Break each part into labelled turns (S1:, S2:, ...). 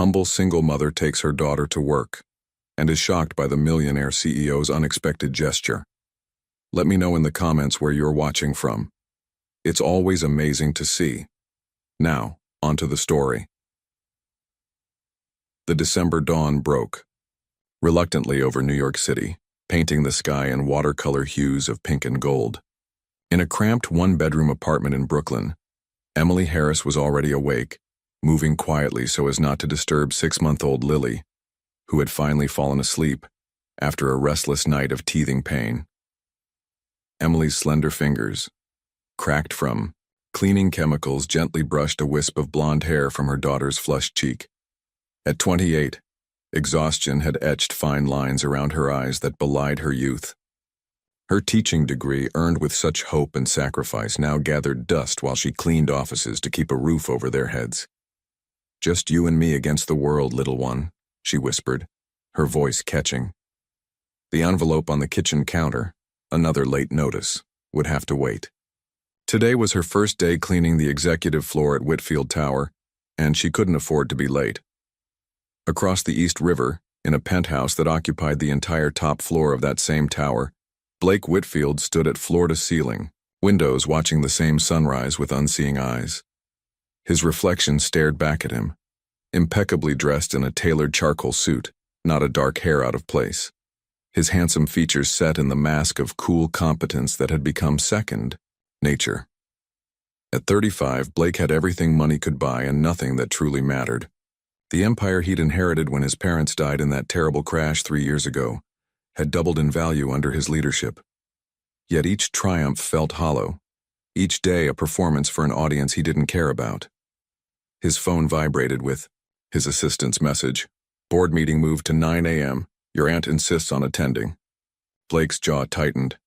S1: humble single mother takes her daughter to work and is shocked by the Millionaire CEO's unexpected gesture. Let me know in the comments where you're watching from. It's always amazing to see. Now, onto the story. The December dawn broke, reluctantly over New York City, painting the sky in watercolor hues of pink and gold. In a cramped one-bedroom apartment in Brooklyn, Emily Harris was already awake, moving quietly so as not to disturb 6-month-old Lily, who had finally fallen asleep after a restless night of teething pain. Emily's slender fingers, cracked from cleaning chemicals, gently brushed a wisp of blonde hair from her daughter's flushed cheek. At 28, exhaustion had etched fine lines around her eyes that belied her youth. Her teaching degree, earned with such hope and sacrifice, now gathered dust while she cleaned offices to keep a roof over their heads. "Just you and me against the world, little one," she whispered, her voice catching. The envelope on the kitchen counter, another late notice, would have to wait. Today was her first day cleaning the executive floor at Whitfield Tower, and she couldn't afford to be late. Across the East River, in a penthouse that occupied the entire top floor of that same tower, Blake Whitfield stood at floor-to-ceiling, windows watching the same sunrise with unseeing eyes. His reflection stared back at him, impeccably dressed in a tailored charcoal suit, not a dark hair out of place. His handsome features set in the mask of cool competence that had become second nature. At 35, Blake had everything money could buy and nothing that truly mattered. The empire he'd inherited when his parents died in that terrible crash 3 years ago had doubled in value under his leadership. Yet each triumph felt hollow, each day a performance for an audience he didn't care about. His phone vibrated with his assistant's message. "Board meeting moved to 9 a.m. Your aunt insists on attending." Blake's jaw tightened.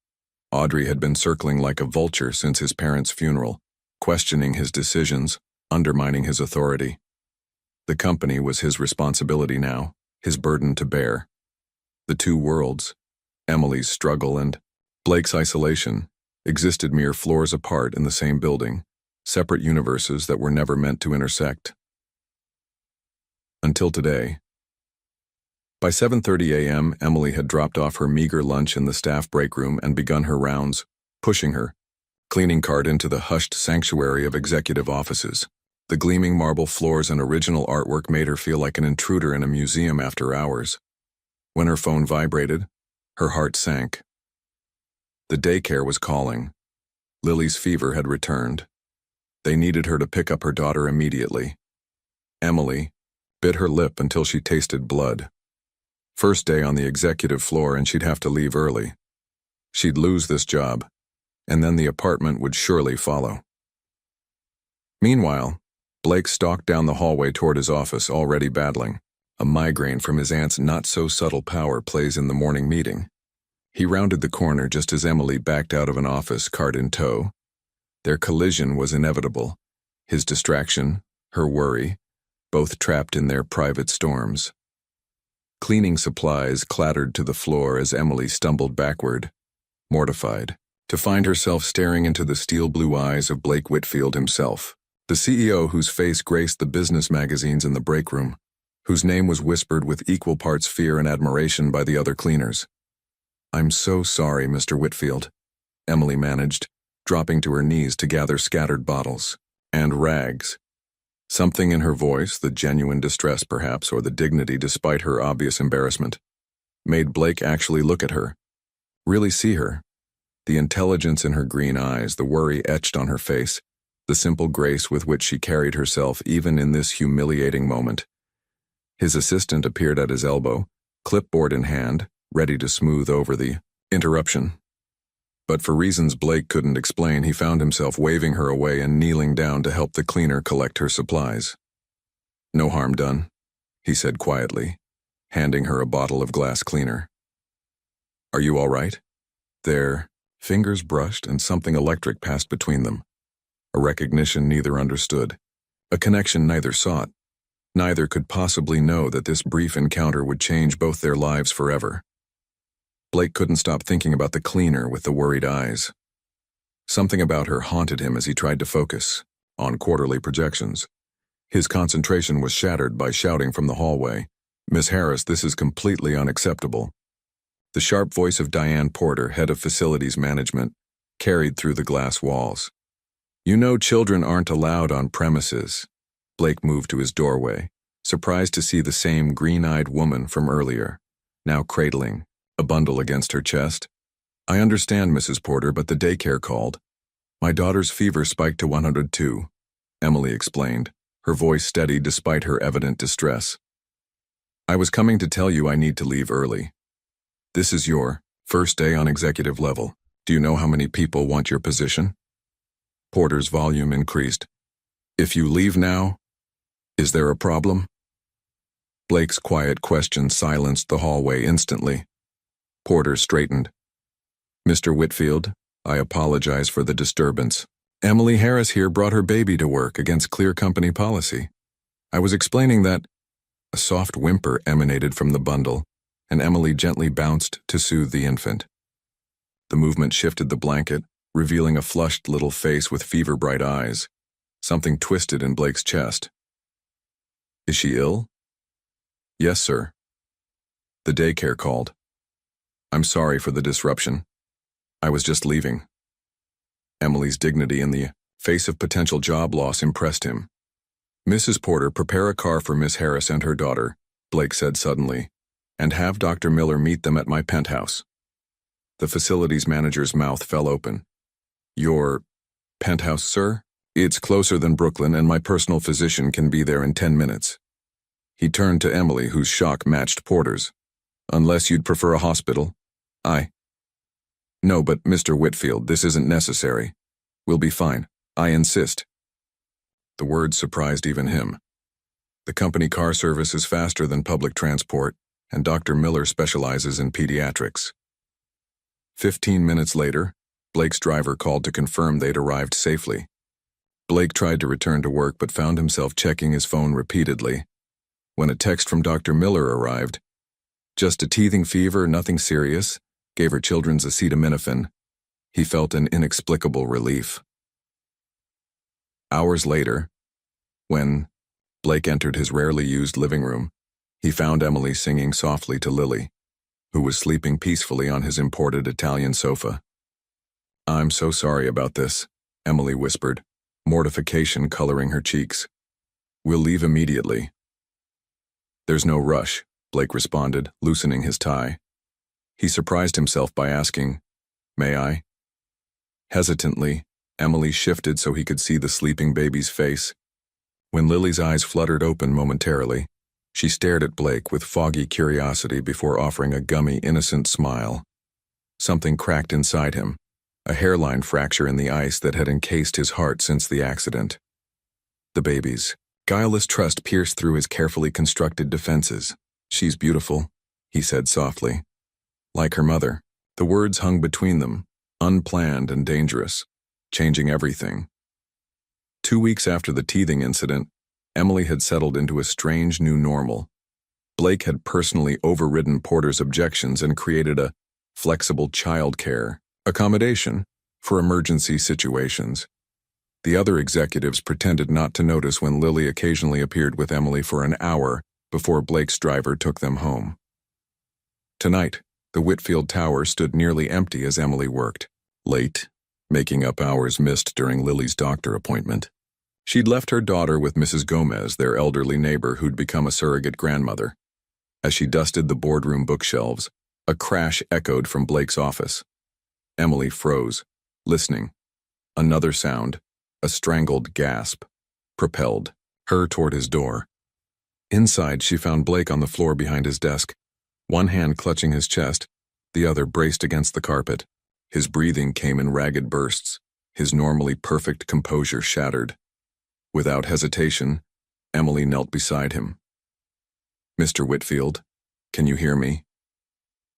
S1: Audrey had been circling like a vulture since his parents' funeral, questioning his decisions, undermining his authority. The company was his responsibility now, his burden to bear. The two worlds, Emily's struggle and Blake's isolation, existed mere floors apart in the same building, separate universes that were never meant to intersect. Until today. By 7:30 a.m., Emily had dropped off her meager lunch in the staff break room and begun her rounds, pushing her cleaning cart into the hushed sanctuary of executive offices. The gleaming marble floors and original artwork made her feel like an intruder in a museum after hours. When her phone vibrated, her heart sank. The daycare was calling. Lily's fever had returned. They needed her to pick up her daughter immediately. Emily bit her lip until she tasted blood. First day on the executive floor and she'd have to leave early. She'd lose this job, and then the apartment would surely follow. Meanwhile, Blake stalked down the hallway toward his office, already battling a migraine from his aunt's not-so-subtle power plays in the morning meeting. He rounded the corner just as Emily backed out of an office, cart in tow. Their collision was inevitable, his distraction, her worry, both trapped in their private storms. Cleaning supplies clattered to the floor as Emily stumbled backward, mortified, to find herself staring into the steel-blue eyes of Blake Whitfield himself, the CEO whose face graced the business magazines in the break room, whose name was whispered with equal parts fear and admiration by the other cleaners. "I'm so sorry, Mr. Whitfield," Emily managed, dropping to her knees to gather scattered bottles and rags. Something in her voice, the genuine distress perhaps, or the dignity despite her obvious embarrassment, made Blake actually look at her, really see her. The intelligence in her green eyes, the worry etched on her face, the simple grace with which she carried herself even in this humiliating moment. His assistant appeared at his elbow, clipboard in hand, ready to smooth over the interruption. But for reasons Blake couldn't explain, he found himself waving her away and kneeling down to help the cleaner collect her supplies. "No harm done," he said quietly, handing her a bottle of glass cleaner. "Are you all right?" Their fingers brushed and something electric passed between them. A recognition neither understood, a connection neither sought. Neither could possibly know that this brief encounter would change both their lives forever. Blake couldn't stop thinking about the cleaner with the worried eyes. Something about her haunted him as he tried to focus on quarterly projections. His concentration was shattered by shouting from the hallway, "Miss Harris, this is completely unacceptable." The sharp voice of Diane Porter, head of facilities management, carried through the glass walls. "You know children aren't allowed on premises." Blake moved to his doorway, surprised to see the same green-eyed woman from earlier, now cradling a bundle against her chest. "I understand, Mrs. Porter, but the daycare called. My daughter's fever spiked to 102, Emily explained, her voice steady despite her evident distress. "I was coming to tell you I need to leave early. This is your first day on executive level. Do you know how many people want your position?" Porter's volume increased. "If you leave now, is there a problem?" Blake's quiet question silenced the hallway instantly. Porter straightened. "Mr. Whitfield, I apologize for the disturbance. Emily Harris here brought her baby to work against clear company policy. I was explaining that—" A soft whimper emanated from the bundle, and Emily gently bounced to soothe the infant. The movement shifted the blanket, revealing a flushed little face with fever-bright eyes. Something twisted in Blake's chest. "Is she ill?" "Yes, sir. The daycare called. I'm sorry for the disruption. I was just leaving." Emily's dignity in the face of potential job loss impressed him. "Mrs. Porter, prepare a car for Miss Harris and her daughter," Blake said suddenly, "and have Dr. Miller meet them at my penthouse." The facilities manager's mouth fell open. "Your penthouse, sir? It's closer than Brooklyn, and my personal physician can be there in 10 minutes. He turned to Emily, whose shock matched Porter's. "Unless you'd prefer a hospital?" "No, but Mr. Whitfield, this isn't necessary. We'll be fine. I insist." The words surprised even him. The company car service is faster than public transport, and Dr. Miller specializes in pediatrics. 15 minutes later, Blake's driver called to confirm they'd arrived safely. Blake tried to return to work but found himself checking his phone repeatedly. When a text from Dr. Miller arrived, "Just a teething fever, nothing serious. Gave her children's acetaminophen." He felt an inexplicable relief. Hours later, when Blake entered his rarely used living room, he found Emily singing softly to Lily, who was sleeping peacefully on his imported Italian sofa. "I'm so sorry about this," Emily whispered, mortification coloring her cheeks. "We'll leave immediately." "There's no rush," Blake responded, loosening his tie. He surprised himself by asking, "May I?" Hesitantly, Emily shifted so he could see the sleeping baby's face. When Lily's eyes fluttered open momentarily, she stared at Blake with foggy curiosity before offering a gummy, innocent smile. Something cracked inside him, a hairline fracture in the ice that had encased his heart since the accident. The baby's guileless trust pierced through his carefully constructed defenses. "She's beautiful," he said softly. "Like her mother." The words hung between them, unplanned and dangerous, changing everything. 2 weeks after the teething incident, Emily had settled into a strange new normal. Blake had personally overridden Porter's objections and created a flexible child care accommodation for emergency situations. The other executives pretended not to notice when Lily occasionally appeared with Emily for an hour before Blake's driver took them home. Tonight, the Whitfield Tower stood nearly empty as Emily worked, late, making up hours missed during Lily's doctor appointment. She'd left her daughter with Mrs. Gomez, their elderly neighbor who'd become a surrogate grandmother. As she dusted the boardroom bookshelves, a crash echoed from Blake's office. Emily froze, listening. Another sound, a strangled gasp, propelled her toward his door. Inside, she found Blake on the floor behind his desk, one hand clutching his chest, the other braced against the carpet. His breathing came in ragged bursts, his normally perfect composure shattered. Without hesitation, Emily knelt beside him. "Mr. Whitfield, can you hear me?"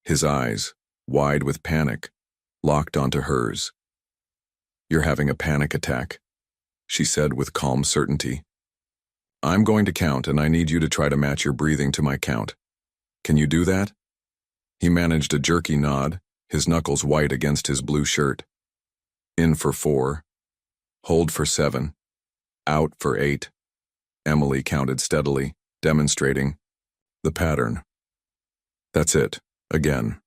S1: His eyes, wide with panic, locked onto hers. "You're having a panic attack," she said with calm certainty. "I'm going to count, and I need you to try to match your breathing to my count. Can you do that?" He managed a jerky nod, his knuckles white against his blue shirt. "In for 4, hold for 7, out for 8, Emily counted steadily, demonstrating the pattern. That's it, again.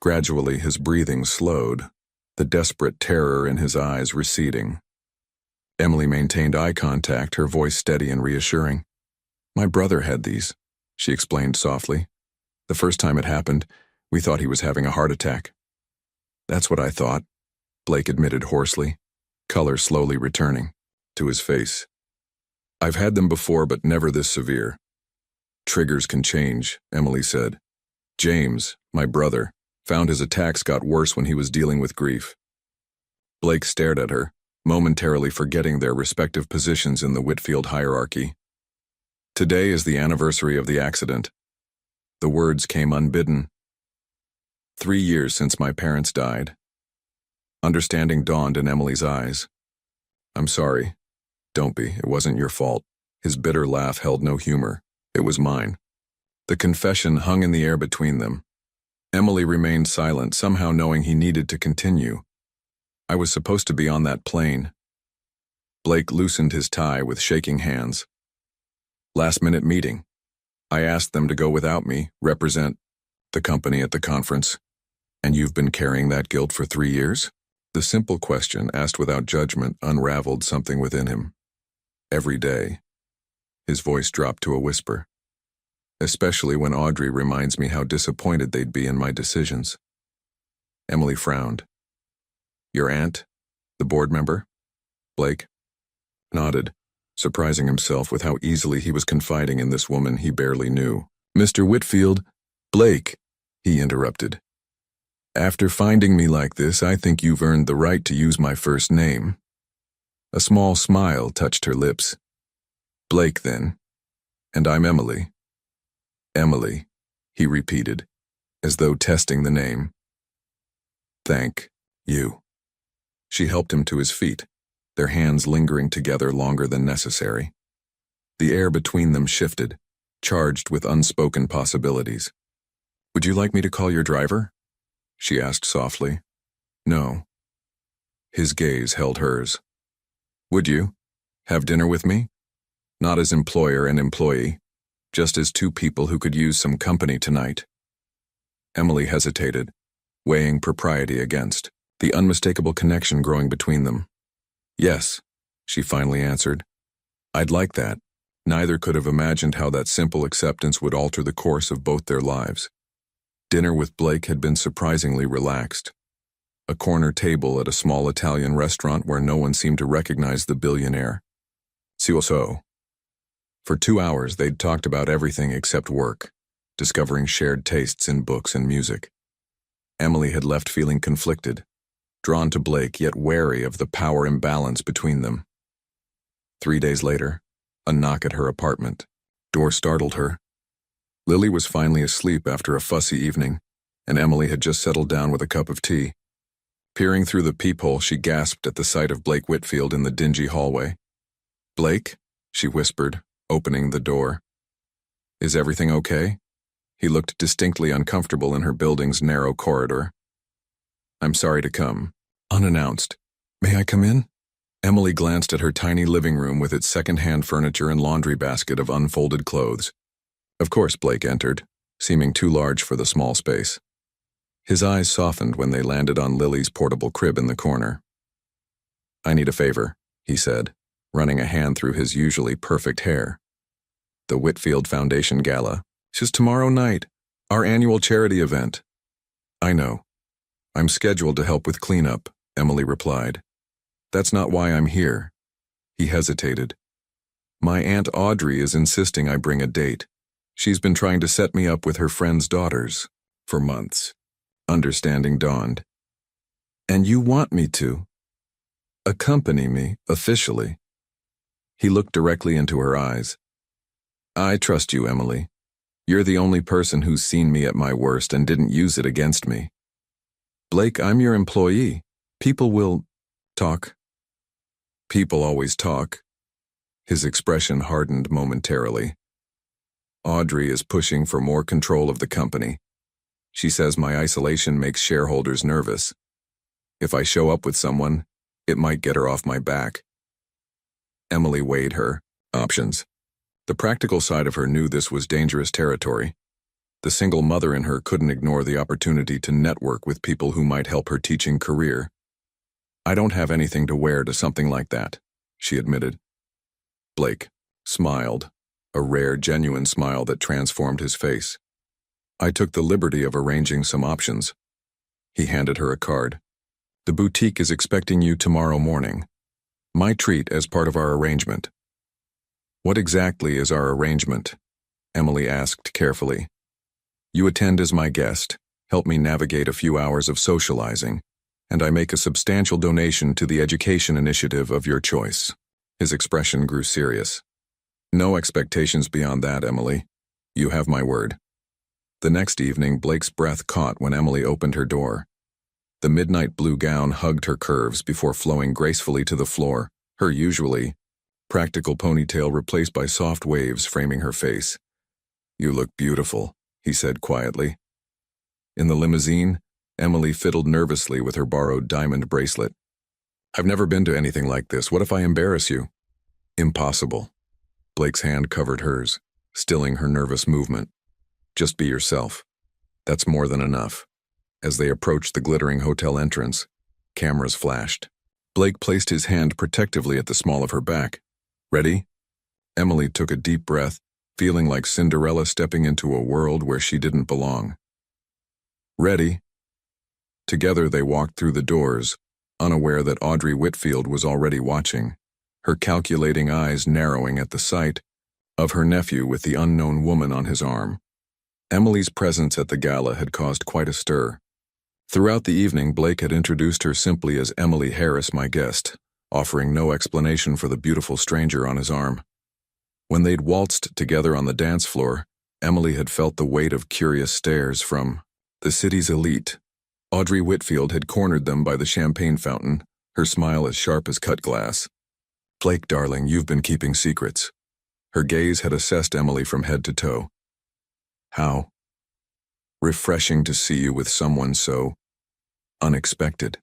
S1: Gradually, his breathing slowed, the desperate terror in his eyes receding. Emily maintained eye contact, her voice steady and reassuring. My brother had these, she explained softly. The first time it happened, we thought he was having a heart attack. That's what I thought, Blake admitted hoarsely, color slowly returning to his face. I've had them before, but never this severe. Triggers can change, Emily said. James, my brother, found his attacks got worse when he was dealing with grief. Blake stared at her, momentarily forgetting their respective positions in the Whitfield hierarchy. Today is the anniversary of the accident. The words came unbidden. 3 years since my parents died. Understanding dawned in Emily's eyes. I'm sorry. Don't be, it wasn't your fault. His bitter laugh held no humor. It was mine. The confession hung in the air between them. Emily remained silent, somehow knowing he needed to continue. I was supposed to be on that plane. Blake loosened his tie with shaking hands. Last-minute meeting. I asked them to go without me, represent the company at the conference. And you've been carrying that guilt for 3 years? The simple question, asked without judgment, unraveled something within him. Every day. His voice dropped to a whisper. Especially when Audrey reminds me how disappointed they'd be in my decisions. Emily frowned. Your aunt? The board member? Blake nodded, surprising himself with how easily he was confiding in this woman he barely knew. Mr. Whitfield, Blake, he interrupted. After finding me like this, I think you've earned the right to use my first name. A small smile touched her lips. Blake, then. And I'm Emily. Emily, he repeated, as though testing the name. Thank you. She helped him to his feet, their hands lingering together longer than necessary. The air between them shifted, charged with unspoken possibilities. Would you like me to call your driver? She asked softly. No. His gaze held hers. Would you? Have dinner with me? Not as employer and employee, just as two people who could use some company tonight. Emily hesitated, weighing propriety against the unmistakable connection growing between them. Yes, she finally answered. I'd like that. Neither could have imagined how that simple acceptance would alter the course of both their lives. Dinner with Blake had been surprisingly relaxed. A corner table at a small Italian restaurant where no one seemed to recognize the billionaire. So. For 2 hours, they'd talked about everything except work, discovering shared tastes in books and music. Emily had left feeling conflicted, drawn to Blake yet wary of the power imbalance between them. 3 days later, a knock at her apartment. Door startled her. Lily was finally asleep after a fussy evening, and Emily had just settled down with a cup of tea. Peering through the peephole, she gasped at the sight of Blake Whitfield in the dingy hallway. Blake? She whispered, opening the door. Is everything okay? He looked distinctly uncomfortable in her building's narrow corridor. I'm sorry to come. Unannounced. May I come in? Emily glanced at her tiny living room with its second-hand furniture and laundry basket of unfolded clothes. Of course, Blake entered, seeming too large for the small space. His eyes softened when they landed on Lily's portable crib in the corner. I need a favor, he said, running a hand through his usually perfect hair. The Whitfield Foundation Gala. It's tomorrow night, our annual charity event. I know. I'm scheduled to help with cleanup, Emily replied. That's not why I'm here. He hesitated. My Aunt Audrey is insisting I bring a date. She's been trying to set me up with her friend's daughters for months. Understanding dawned. And you want me to accompany me officially? He looked directly into her eyes. I trust you, Emily. You're the only person who's seen me at my worst and didn't use it against me. Blake, I'm your employee. People will talk. People always talk. His expression hardened momentarily. Audrey is pushing for more control of the company. She says my isolation makes shareholders nervous. If I show up with someone, it might get her off my back. Emily weighed her, Options. The practical side of her knew this was dangerous territory. The single mother in her couldn't ignore the opportunity to network with people who might help her teaching career. I don't have anything to wear to something like that, she admitted. Blake smiled, a rare, genuine smile that transformed his face. I took the liberty of arranging some options. He handed her a card. The boutique is expecting you tomorrow morning. My treat as part of our arrangement. What exactly is our arrangement? Emily asked carefully. You attend as my guest, help me navigate a few hours of socializing, and I make a substantial donation to the education initiative of your choice. His expression grew serious. No expectations beyond that, Emily. You have my word. The next evening, Blake's breath caught when Emily opened her door. The midnight blue gown hugged her curves before flowing gracefully to the floor, her usually practical ponytail replaced by soft waves framing her face. You look beautiful, he said quietly. In the limousine, Emily fiddled nervously with her borrowed diamond bracelet. I've never been to anything like this. What if I embarrass you? Impossible. Blake's hand covered hers, stilling her nervous movement. Just be yourself. That's more than enough. As they approached the glittering hotel entrance, cameras flashed. Blake placed his hand protectively at the small of her back. Ready? Emily took a deep breath, feeling like Cinderella stepping into a world where she didn't belong. Ready? Together they walked through the doors, unaware that Audrey Whitfield was already watching, her calculating eyes narrowing at the sight of her nephew with the unknown woman on his arm. Emily's presence at the gala had caused quite a stir. Throughout the evening, Blake had introduced her simply as Emily Harris, my guest, offering no explanation for the beautiful stranger on his arm. When they'd waltzed together on the dance floor, Emily had felt the weight of curious stares from the city's elite. Audrey Whitfield had cornered them by the champagne fountain, her smile as sharp as cut glass. Blake, darling, you've been keeping secrets. Her gaze had assessed Emily from head to toe. How refreshing to see you with someone so unexpected.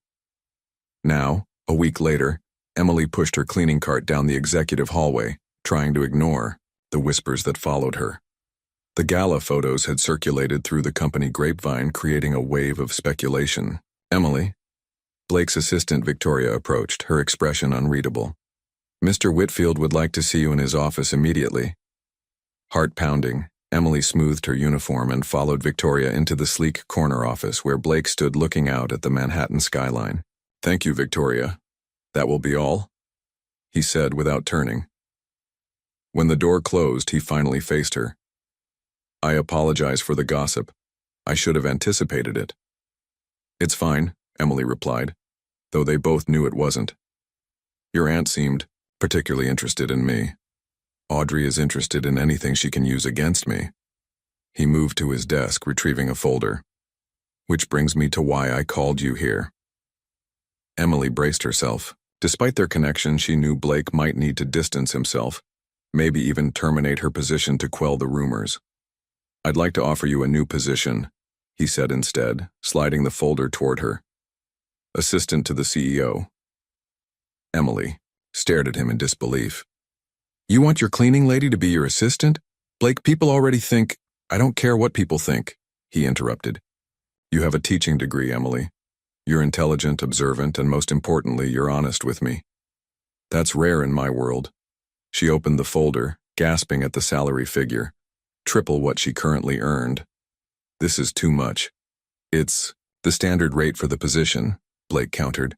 S1: Now, a week later, Emily pushed her cleaning cart down the executive hallway, trying to ignore the whispers that followed her. The gala photos had circulated through the company grapevine, creating a wave of speculation. Emily? Blake's assistant Victoria approached, her expression unreadable. Mr. Whitfield would like to see you in his office immediately. Heart pounding, Emily smoothed her uniform and followed Victoria into the sleek corner office where Blake stood looking out at the Manhattan skyline. Thank you, Victoria. That will be all? He said without turning. When the door closed, he finally faced her. I apologize for the gossip. I should have anticipated it. It's fine, Emily replied, though they both knew it wasn't. Your aunt seemed particularly interested in me. Audrey is interested in anything she can use against me. He moved to his desk, retrieving a folder. Which brings me to why I called you here. Emily braced herself. Despite their connection, she knew Blake might need to distance himself, maybe even terminate her position to quell the rumors. I'd like to offer you a new position, he said instead, sliding the folder toward her. Assistant to the CEO. Emily stared at him in disbelief. You want your cleaning lady to be your assistant? Blake, people already think— I don't care what people think, he interrupted. You have a teaching degree, Emily. You're intelligent, observant, and most importantly, you're honest with me. That's rare in my world. She opened the folder, gasping at the salary figure. Triple what she currently earned. This is too much. It's the standard rate for the position, Blake countered.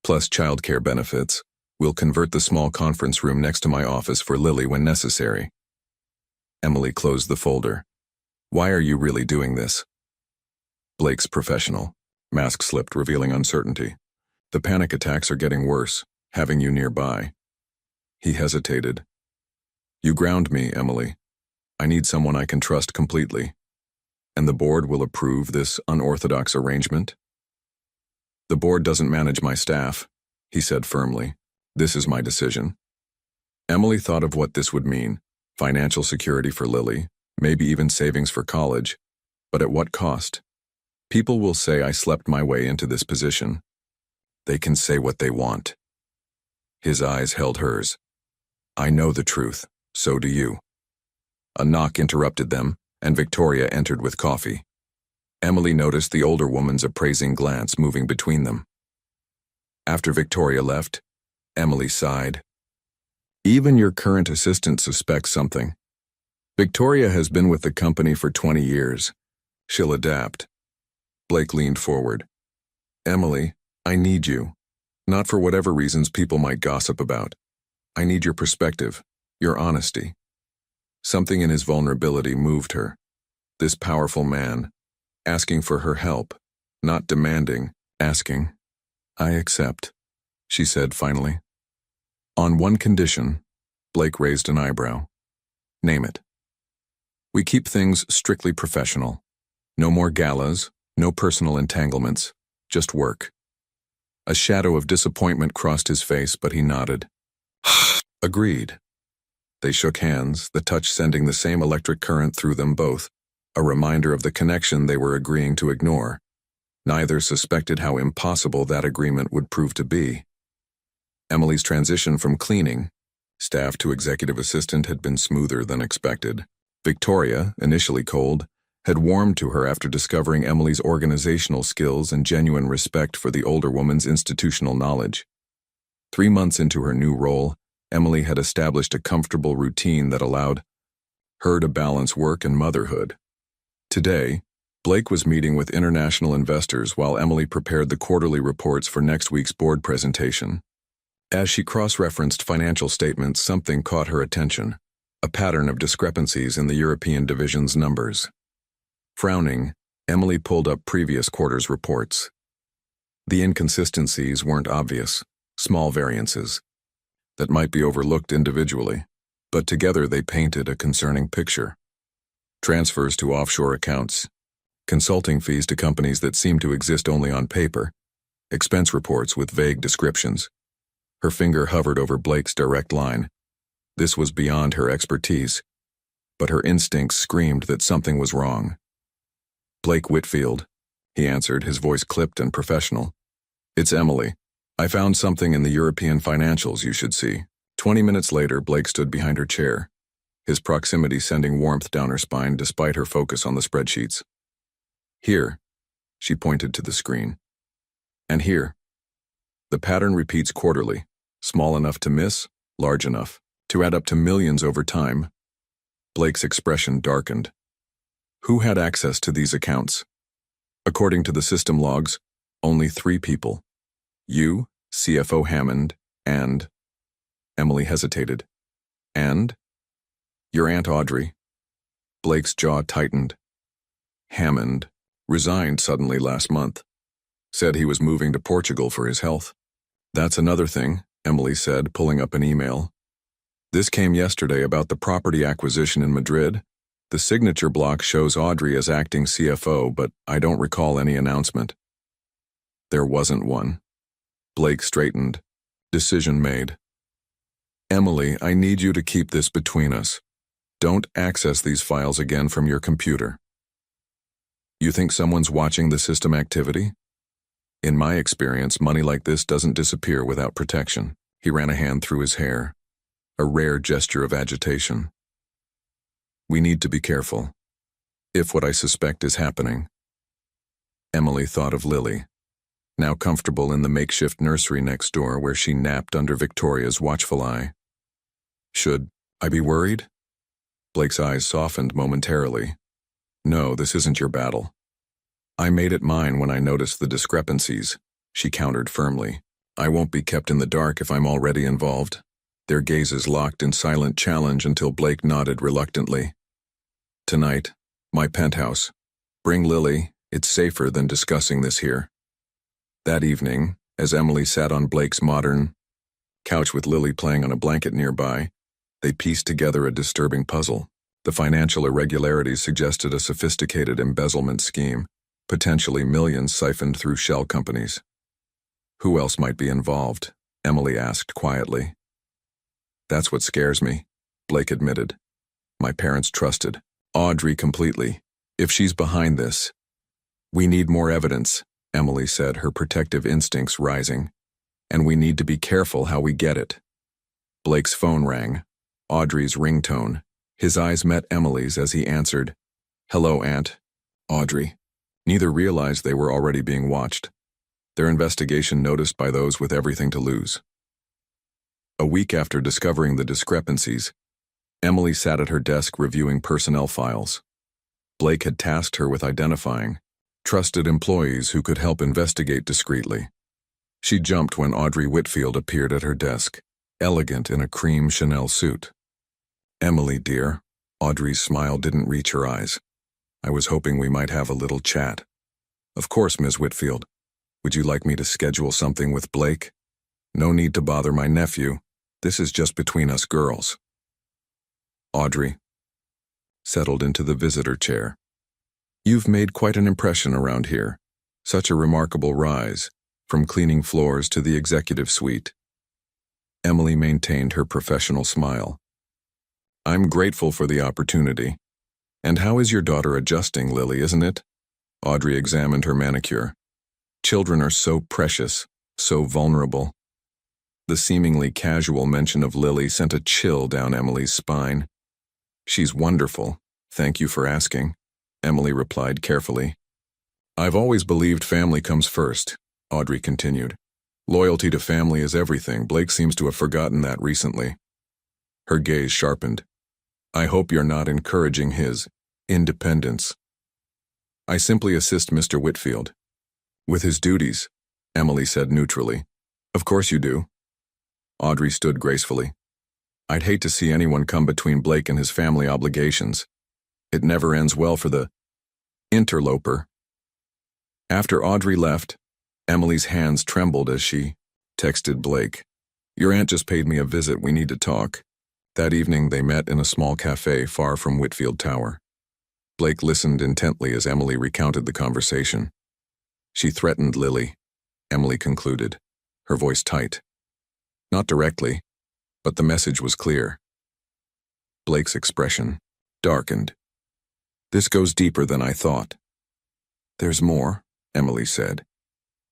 S1: Plus childcare benefits. We'll convert the small conference room next to my office for Lily when necessary. Emily closed the folder. Why are you really doing this? Blake's professional. Mask slipped, revealing uncertainty. The panic attacks are getting worse, having you nearby. He hesitated. You ground me, Emily. I need someone I can trust completely. And the board will approve this unorthodox arrangement? The board doesn't manage my staff, he said firmly. This is my decision. Emily thought of what this would mean. Financial security for Lily, maybe even savings for college. But at what cost? People will say I slept my way into this position. They can say what they want. His eyes held hers. I know the truth. So do you. A knock interrupted them, and Victoria entered with coffee. Emily noticed the older woman's appraising glance moving between them. After Victoria left, Emily sighed. Even your current assistant suspects something. Victoria has been with the company for 20 years. She'll adapt. Blake leaned forward. Emily, I need you. Not for whatever reasons people might gossip about. I need your perspective, your honesty. Something in his vulnerability moved her. This powerful man, asking for her help, not demanding, asking. I accept, she said finally. On one condition, Blake raised an eyebrow. Name it. We keep things strictly professional. No more galas, no personal entanglements, just work. A shadow of disappointment crossed his face, but he nodded. Agreed. They shook hands, the touch sending the same electric current through them both, a reminder of the connection they were agreeing to ignore. Neither suspected how impossible that agreement would prove to be. Emily's transition from cleaning, staff to executive assistant had been smoother than expected. Victoria, initially cold, had warmed to her after discovering Emily's organizational skills and genuine respect for the older woman's institutional knowledge. 3 months into her new role, Emily had established a comfortable routine that allowed her to balance work and motherhood. Today, Blake was meeting with international investors while Emily prepared the quarterly reports for next week's board presentation. As she cross-referenced financial statements, something caught her attention, a pattern of discrepancies in the European division's numbers. Frowning, Emily pulled up previous quarter's reports. The inconsistencies weren't obvious, small variances that might be overlooked individually, but together they painted a concerning picture. Transfers to offshore accounts, consulting fees to companies that seemed to exist only on paper, expense reports with vague descriptions. Her finger hovered over Blake's direct line. This was beyond her expertise, but her instincts screamed that something was wrong. Blake Whitfield, he answered, his voice clipped and professional. It's Emily. I found something in the European financials you should see. 20 minutes later, Blake stood behind her chair, his proximity sending warmth down her spine despite her focus on the spreadsheets. Here, she pointed to the screen. And here. The pattern repeats quarterly, small enough to miss, large enough to add up to millions over time. Blake's expression darkened. Who had access to these accounts? According to the system logs, only 3 people. You, CFO Hammond, and... Emily hesitated. And? Your Aunt Audrey. Blake's jaw tightened. Hammond resigned suddenly last month. Said he was moving to Portugal for his health. That's another thing, Emily said, pulling up an email. This came yesterday about the property acquisition in Madrid. The signature block shows Audrey as acting CFO, but I don't recall any announcement. There wasn't one. Blake straightened. Decision made. Emily, I need you to keep this between us. Don't access these files again from your computer. You think someone's watching the system activity? In my experience, money like this doesn't disappear without protection. He ran a hand through his hair, a rare gesture of agitation. We need to be careful, if what I suspect is happening. Emily thought of Lily, now comfortable in the makeshift nursery next door where she napped under Victoria's watchful eye. Should I be worried? Blake's eyes softened momentarily. No, this isn't your battle. I made it mine when I noticed the discrepancies, she countered firmly. I won't be kept in the dark if I'm already involved. Their gazes locked in silent challenge until Blake nodded reluctantly. Tonight, my penthouse. Bring Lily, it's safer than discussing this here. That evening, as Emily sat on Blake's modern couch with Lily playing on a blanket nearby, they pieced together a disturbing puzzle. The financial irregularities suggested a sophisticated embezzlement scheme, potentially millions siphoned through shell companies. Who else might be involved? Emily asked quietly. That's what scares me, Blake admitted. My parents trusted Audrey completely. If she's behind this, we need more evidence, Emily said, her protective instincts rising. And we need to be careful how we get it. Blake's phone rang. Audrey's ringtone. His eyes met Emily's as he answered, "Hello, Aunt." Audrey. Neither realized they were already being watched. Their investigation noticed by those with everything to lose. A week after discovering the discrepancies, Emily sat at her desk reviewing personnel files. Blake had tasked her with identifying trusted employees who could help investigate discreetly. She jumped when Audrey Whitfield appeared at her desk, elegant in a cream Chanel suit. "Emily, dear." Audrey's smile didn't reach her eyes. "I was hoping we might have a little chat." "Of course, Ms. Whitfield. Would you like me to schedule something with Blake?" "No need to bother my nephew. This is just between us girls." Audrey settled into the visitor chair. "You've made quite an impression around here. Such a remarkable rise, from cleaning floors to the executive suite." Emily maintained her professional smile. "I'm grateful for the opportunity. And how is your daughter adjusting, Lily, isn't it?" Audrey examined her manicure. "Children are so precious, so vulnerable." The seemingly casual mention of Lily sent a chill down Emily's spine. "She's wonderful, thank you for asking," Emily replied carefully. "I've always believed family comes first," Audrey continued. "Loyalty to family is everything. Blake seems to have forgotten that recently." Her gaze sharpened. "I hope you're not encouraging his independence." "I simply assist Mr. Whitfield with his duties," Emily said neutrally. "Of course you do." Audrey stood gracefully. "I'd hate to see anyone come between Blake and his family obligations. It never ends well for the interloper." After Audrey left, Emily's hands trembled as she texted Blake, "Your aunt just paid me a visit, we need to talk." That evening they met in a small cafe far from Whitfield Tower. Blake listened intently as Emily recounted the conversation. "She threatened Lily," Emily concluded, her voice tight. "Not directly, but the message was clear." Blake's expression darkened. "This goes deeper than I thought." "There's more," Emily said.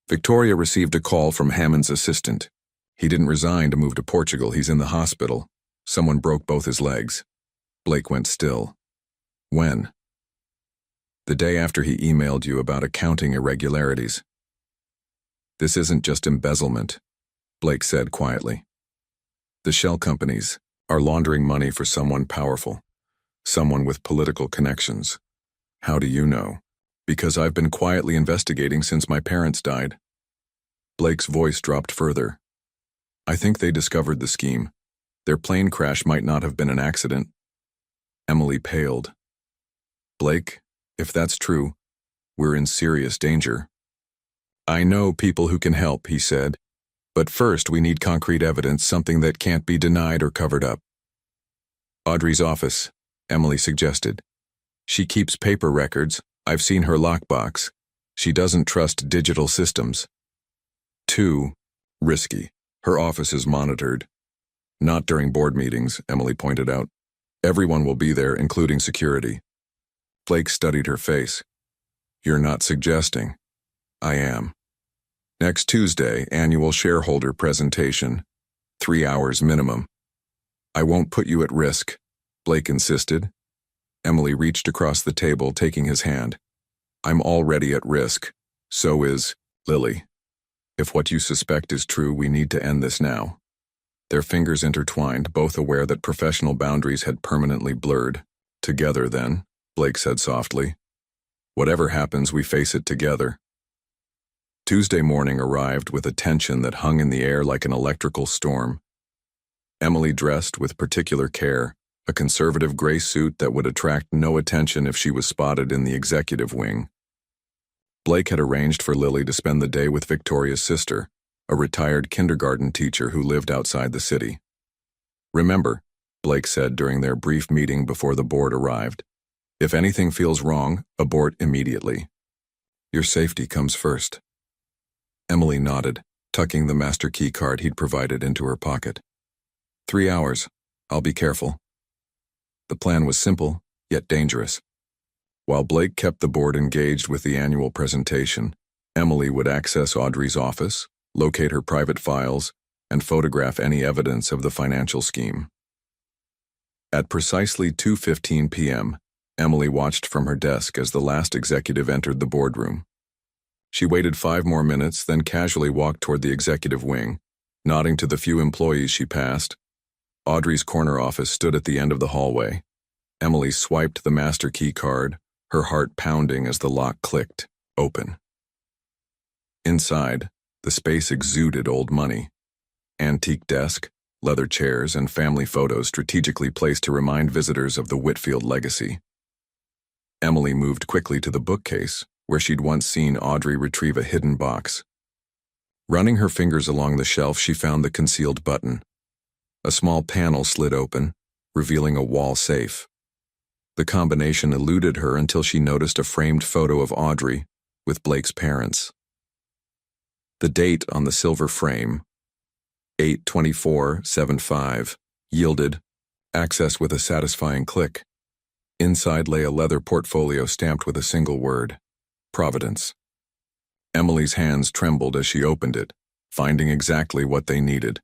S1: "Victoria received a call from Hammond's assistant. He didn't resign to move to Portugal, he's in the hospital. Someone broke both his legs." Blake went still. "When?" "The day after he emailed you about accounting irregularities." "This isn't just embezzlement," Blake said quietly. "The shell companies are laundering money for someone powerful, someone with political connections." "How do you know?" "Because I've been quietly investigating since my parents died." Blake's voice dropped further. "I think they discovered the scheme. Their plane crash might not have been an accident." Emily paled. "Blake, if that's true, we're in serious danger." "I know people who can help," he said. "But first we need concrete evidence, something that can't be denied or covered up." "Audrey's office," Emily suggested. "She keeps paper records. I've seen her lockbox. She doesn't trust digital systems." "Too risky. Her office is monitored." "Not during board meetings," Emily pointed out. "Everyone will be there, including security." Blake studied her face. "You're not suggesting." "I am. Next Tuesday, annual shareholder presentation. 3 hours minimum." "I won't put you at risk," Blake insisted. Emily reached across the table, taking his hand. "I'm already at risk. So is Lily. If what you suspect is true, we need to end this now." Their fingers intertwined, both aware that professional boundaries had permanently blurred. "Together, then," Blake said softly. "Whatever happens, we face it together." Tuesday morning arrived with a tension that hung in the air like an electrical storm. Emily dressed with particular care, a conservative gray suit that would attract no attention if she was spotted in the executive wing. Blake had arranged for Lily to spend the day with Victoria's sister, a retired kindergarten teacher who lived outside the city. "Remember," Blake said during their brief meeting before the board arrived, "if anything feels wrong, abort immediately. Your safety comes first." Emily nodded, tucking the master key card he'd provided into her pocket. 3 hours. I'll be careful." The plan was simple, yet dangerous. While Blake kept the board engaged with the annual presentation, Emily would access Audrey's office, locate her private files, and photograph any evidence of the financial scheme. At precisely 2:15 p.m., Emily watched from her desk as the last executive entered the boardroom. She waited 5 more minutes, then casually walked toward the executive wing, nodding to the few employees she passed. Audrey's corner office stood at the end of the hallway. Emily swiped the master key card, her heart pounding as the lock clicked, open. Inside, the space exuded old money. Antique desk, leather chairs, and family photos strategically placed to remind visitors of the Whitfield legacy. Emily moved quickly to the bookcase, where she'd once seen Audrey retrieve a hidden box. Running her fingers along the shelf, she found the concealed button. A small panel slid open, revealing a wall safe. The combination eluded her until she noticed a framed photo of Audrey with Blake's parents. The date on the silver frame, 8/24/75, yielded access with a satisfying click. Inside lay a leather portfolio stamped with a single word, Providence. Emily's hands trembled as she opened it, finding exactly what they needed.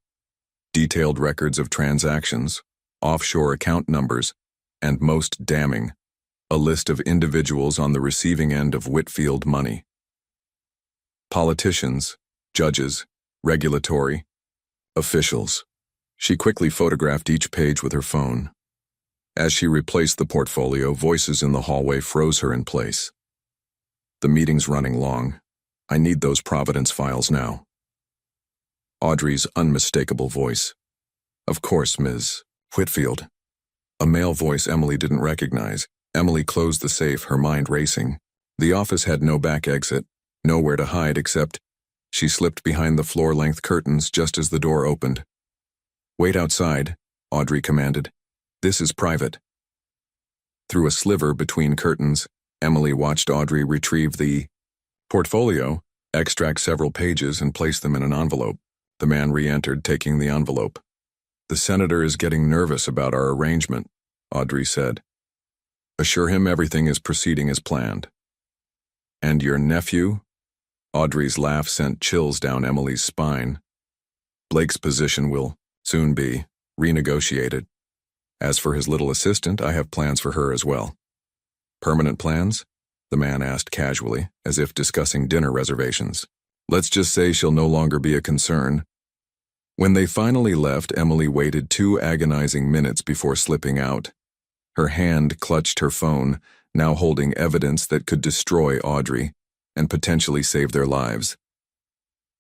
S1: Detailed records of transactions, offshore account numbers, and most damning, a list of individuals on the receiving end of Whitfield money. Politicians, judges, regulatory, officials. She quickly photographed each page with her phone. As she replaced the portfolio, voices in the hallway froze her in place. The meeting's running long. I need those Providence files now. Audrey's unmistakable voice. Of course, Ms. Whitfield. A male voice Emily didn't recognize. Emily closed the safe, her mind racing. The office had no back exit, nowhere to hide except she slipped behind the floor-length curtains just as the door opened. Wait outside, Audrey commanded. This is private. Through a sliver between curtains, Emily watched Audrey retrieve the portfolio, extract several pages, and place them in an envelope. The man re-entered, taking the envelope. The senator is getting nervous about our arrangement, Audrey said. Assure him everything is proceeding as planned. And your nephew? Audrey's laugh sent chills down Emily's spine. Blake's position will soon be renegotiated. As for his little assistant, I have plans for her as well. Permanent plans? The man asked casually, as if discussing dinner reservations. Let's just say she'll no longer be a concern. When they finally left, Emily waited 2 agonizing minutes before slipping out. Her hand clutched her phone, now holding evidence that could destroy Audrey and potentially save their lives.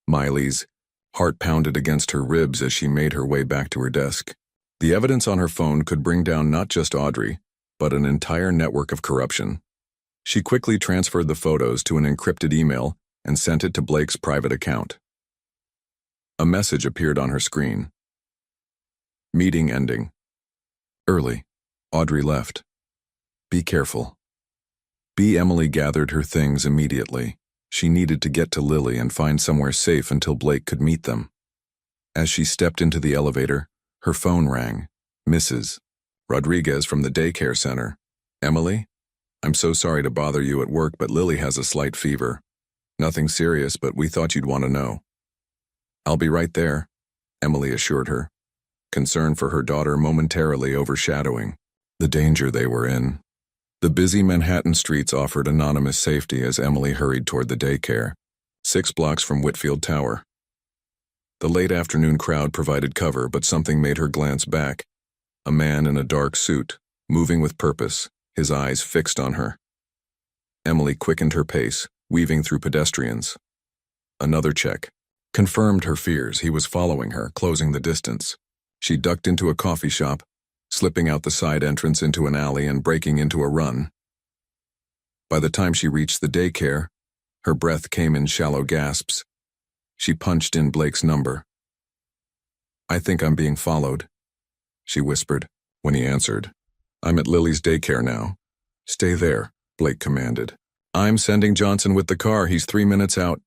S1: Miley's heart pounded against her ribs as she made her way back to her desk. The evidence on her phone could bring down not just Audrey, but an entire network of corruption. She quickly transferred the photos to an encrypted email and sent it to Blake's private account. A message appeared on her screen. Meeting ending. Early. Audrey left. Be careful. Emily gathered her things immediately. She needed to get to Lily and find somewhere safe until Blake could meet them. As she stepped into the elevator, her phone rang. Mrs. Rodriguez from the daycare center. Emily? I'm so sorry to bother you at work, but Lily has a slight fever. Nothing serious, but we thought you'd want to know. I'll be right there, Emily assured her, concern for her daughter momentarily overshadowing the danger they were in. The busy Manhattan streets offered anonymous safety as Emily hurried toward the daycare, 6 blocks from Whitfield Tower. The late afternoon crowd provided cover, but something made her glance back. A man in a dark suit, moving with purpose, his eyes fixed on her. Emily quickened her pace, weaving through pedestrians. Another check confirmed her fears. He was following her, closing the distance. She ducked into a coffee shop, slipping out the side entrance into an alley and breaking into a run. By the time she reached the daycare, her breath came in shallow gasps. She punched in Blake's number. I think I'm being followed, she whispered, when he answered. I'm at Lily's daycare now. Stay there, Blake commanded. I'm sending Johnson with the car. He's 3 minutes out.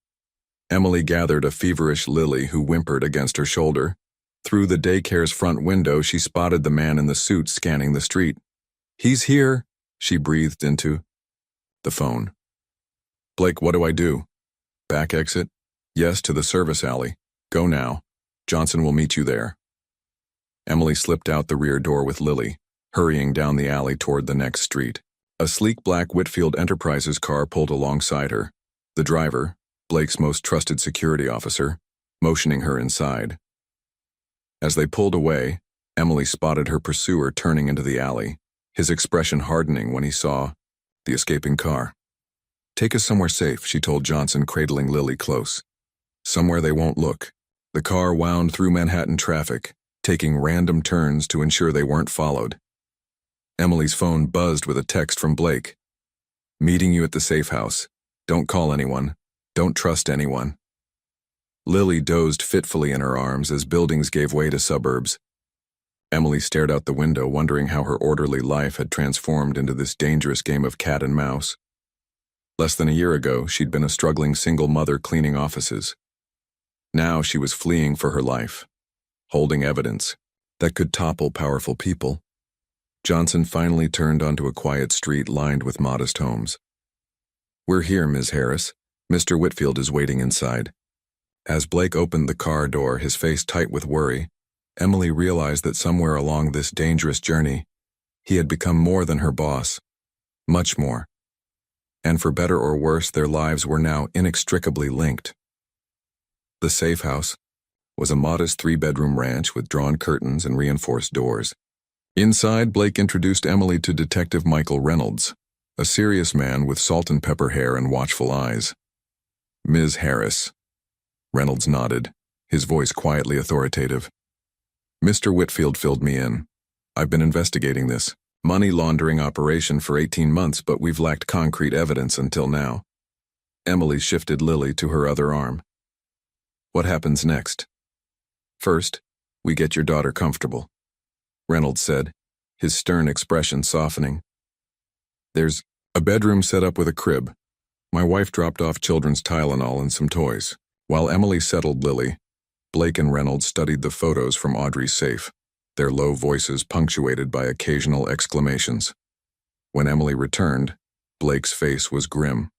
S1: Emily gathered a feverish Lily who whimpered against her shoulder. Through the daycare's front window, she spotted the man in the suit scanning the street. He's here, she breathed into the phone. Blake, what do I do? Back exit? Yes, to the service alley. Go now. Johnson will meet you there. Emily slipped out the rear door with Lily, hurrying down the alley toward the next street. A sleek black Whitfield Enterprises car pulled alongside her, the driver, Blake's most trusted security officer, motioning her inside. As they pulled away, Emily spotted her pursuer turning into the alley, his expression hardening when he saw the escaping car. "Take us somewhere safe," she told Johnson, cradling Lily close. "Somewhere they won't look." The car wound through Manhattan traffic, taking random turns to ensure they weren't followed. Emily's phone buzzed with a text from Blake. "Meeting you at the safe house. Don't call anyone. Don't trust anyone." Lily dozed fitfully in her arms as buildings gave way to suburbs. Emily stared out the window, wondering how her orderly life had transformed into this dangerous game of cat and mouse. Less than a year ago, she'd been a struggling single mother cleaning offices. Now she was fleeing for her life, holding evidence that could topple powerful people. Johnson finally turned onto a quiet street lined with modest homes. "We're here, Ms. Harris. Mr. Whitfield is waiting inside." As Blake opened the car door, his face tight with worry, Emily realized that somewhere along this dangerous journey, he had become more than her boss. Much more. And for better or worse, their lives were now inextricably linked. The safe house was a modest 3-bedroom ranch with drawn curtains and reinforced doors. Inside, Blake introduced Emily to Detective Michael Reynolds, a serious man with salt and pepper hair and watchful eyes. "Ms. Harris." Reynolds nodded, his voice quietly authoritative. "Mr. Whitfield filled me in. I've been investigating this money laundering operation for 18 months, but we've lacked concrete evidence until now." Emily shifted Lily to her other arm. "What happens next?" "First, we get your daughter comfortable," Reynolds said, his stern expression softening. "There's a bedroom set up with a crib. My wife dropped off children's Tylenol and some toys." While Emily settled Lily, Blake and Reynolds studied the photos from Audrey's safe, their low voices punctuated by occasional exclamations. When Emily returned, Blake's face was grim.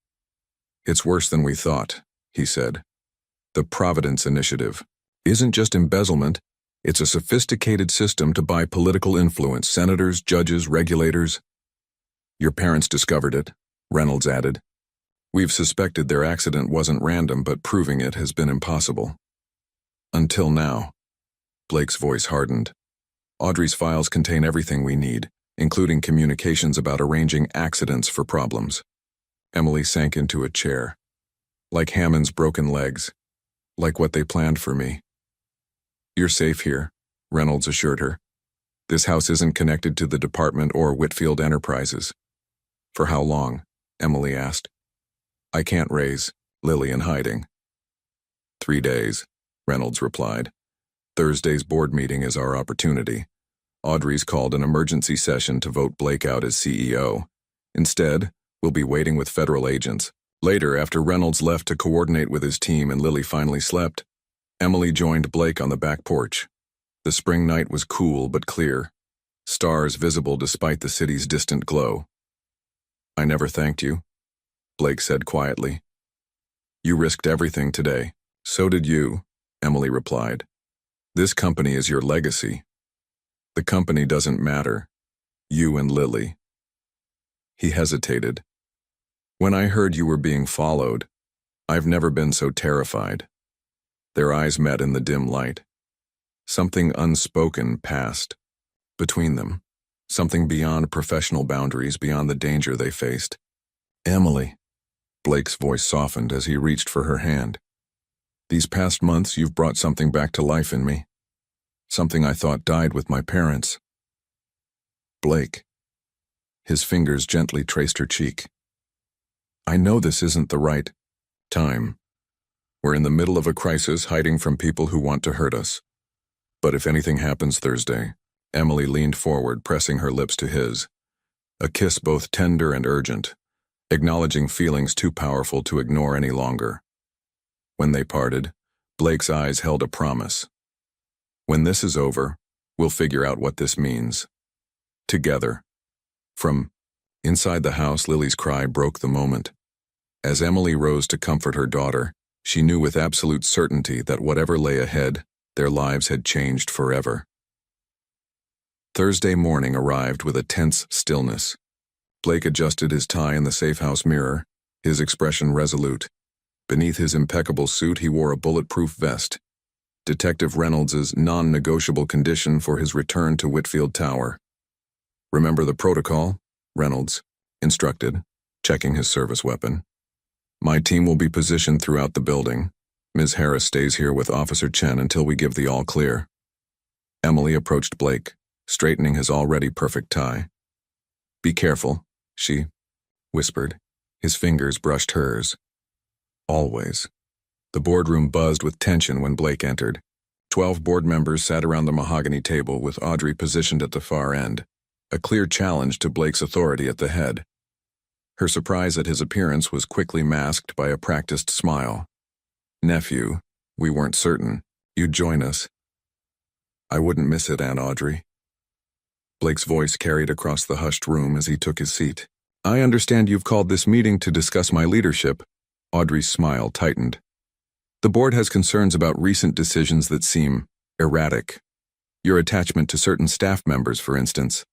S1: "It's worse than we thought," he said. "The Providence Initiative isn't just embezzlement, it's a sophisticated system to buy political influence, senators, judges, regulators." "Your parents discovered it," Reynolds added. "We've suspected their accident wasn't random, but proving it has been impossible." "Until now." Blake's voice hardened. "Audrey's files contain everything we need, including communications about arranging accidents for problems." Emily sank into a chair. "Like Hammond's broken legs. Like what they planned for me." "You're safe here," Reynolds assured her. "This house isn't connected to the department or Whitfield Enterprises." "For how long?" Emily asked. "I can't raise Lily in hiding." 3 days, Reynolds replied. "Thursday's board meeting is our opportunity. Audrey's called an emergency session to vote Blake out as CEO. Instead, we'll be waiting with federal agents." Later, after Reynolds left to coordinate with his team and Lily finally slept, Emily joined Blake on the back porch. The spring night was cool but clear, stars visible despite the city's distant glow. "I never thanked you," Blake said quietly. "You risked everything today." "So did you," Emily replied. "This company is your legacy. The company doesn't matter. You and Lily." He hesitated. "When I heard you were being followed, I've never been so terrified." Their eyes met in the dim light. Something unspoken passed between them, something beyond professional boundaries, beyond the danger they faced. "Emily," Blake's voice softened as he reached for her hand. "These past months you've brought something back to life in me. Something I thought died with my parents." "Blake." His fingers gently traced her cheek. "I know this isn't the right time. We're in the middle of a crisis, hiding from people who want to hurt us. But if anything happens Thursday," Emily leaned forward, pressing her lips to his. A kiss both tender and urgent, acknowledging feelings too powerful to ignore any longer. When they parted, Blake's eyes held a promise. "When this is over, we'll figure out what this means. Together." From inside the house, Lily's cry broke the moment. As Emily rose to comfort her daughter, she knew with absolute certainty that whatever lay ahead, Their lives had changed forever. Thursday morning arrived with a tense stillness. Blake adjusted his tie in the safe-house mirror, his expression resolute. Beneath his impeccable suit, he wore a bulletproof vest, Detective Reynolds's non-negotiable condition for his return to Whitfield Tower. "Remember the protocol?" Reynolds instructed, checking his service weapon. "My team will be positioned throughout the building. Ms. Harris stays here with Officer Chen until we give the all-clear." Emily approached Blake, straightening his already perfect tie. "Be careful," she whispered. His fingers brushed hers. "Always." The boardroom buzzed with tension when Blake entered. 12 board members sat around the mahogany table with Audrey positioned at the far end, a clear challenge to Blake's authority at the head. Her surprise at his appearance was quickly masked by a practiced smile. "Nephew, we weren't certain you'd join us." "I wouldn't miss it, Aunt Audrey." Blake's voice carried across the hushed room as he took his seat. "I understand you've called this meeting to discuss my leadership." Audrey's smile tightened. "The board has concerns about recent decisions that seem erratic. Your attachment to certain staff members, for instance."